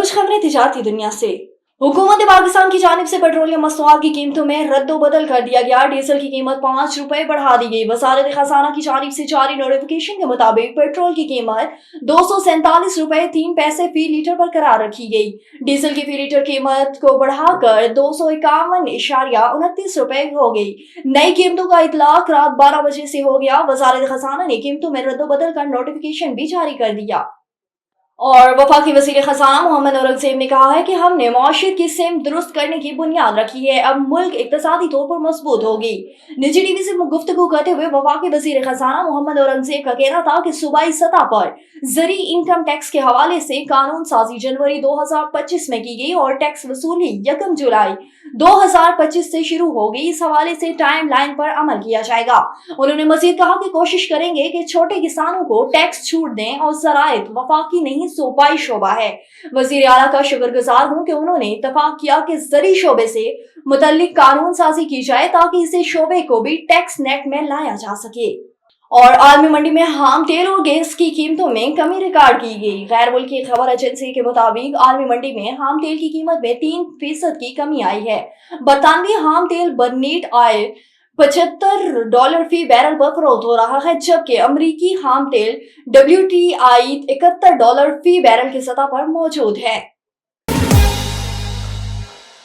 और कुछ खबरें तिजारती दुनिया से। हुकूमत पाकिस्तान की जानिब से पेट्रोलियम मसनूआत की कीमतों में रद्दोबदल कर दिया गया। डीजल की कीमत 5 रुपए बढ़ा दी गई। वजारत खजाना की जानिब से जारी नोटिफिकेशन के मुताबिक पेट्रोल की कीमत 247 रुपए 3 पैसे फी लीटर पर करार रखी गई। डीजल की फी लीटर कीमत को बढ़ाकर 251.29 रुपए हो गई। नई कीमतों का इतलाक रात 12 बजे से हो गया। वजारत खजाना ने कीमतों में रद्दोबदल का नोटिफिकेशन भी जारी कर दिया। और वफाकी वज़ीर ख़ज़ाना मोहम्मद औरंगज़ेब ने कहा है कि हमने मौशियत की सिमत दुरुस्त करने की बुनियाद रखी है, अब मुल्क इक़्तिसादी तौर पर मजबूत होगी। निजी टीवी से गुफ्तगू करते हुए वफाकी वज़ीर ख़ज़ाना मोहम्मद औरंगज़ेब का कहना था कि सूबाई सतह पर ज़री इनकम टैक्स के हवाले से कानून साजी जनवरी 2025 में की गई और टैक्स वसूली 1 जुलाई 2025 से शुरू होगी। इस हवाले से टाइम लाइन पर अमल किया जाएगा। उन्होंने मजीद कहा कि कोशिश करेंगे कि छोटे किसानों को टैक्स छूट दें और ज़राइत वफाकी नहीं सूबाई शोबा है। वजीर आला का शुक्रगुजार हूं कि उन्होंने इत्तफाक किया कि ज़री शोबे से मुतल्लिक कानून साजी की जाए ताकि इसे शोबे को भी टैक्स नेट में लाया जा सके। और आलमी मंडी में खाम तेल और गैस की कीमतों में कमी रिकॉर्ड की गई। गैर मुल्की खबर एजेंसी के मुताबिक आलमी मंडी में खाम तेल की कीमत में 3% की कमी आई है। बरतानवी खाम तेल बर्नीट ऑयल $75 फी बैरल पर फरोख्त हो रहा है, जबकि अमरीकी खाम तेल WTI $71 फी बैरल की सतह पर मौजूद है।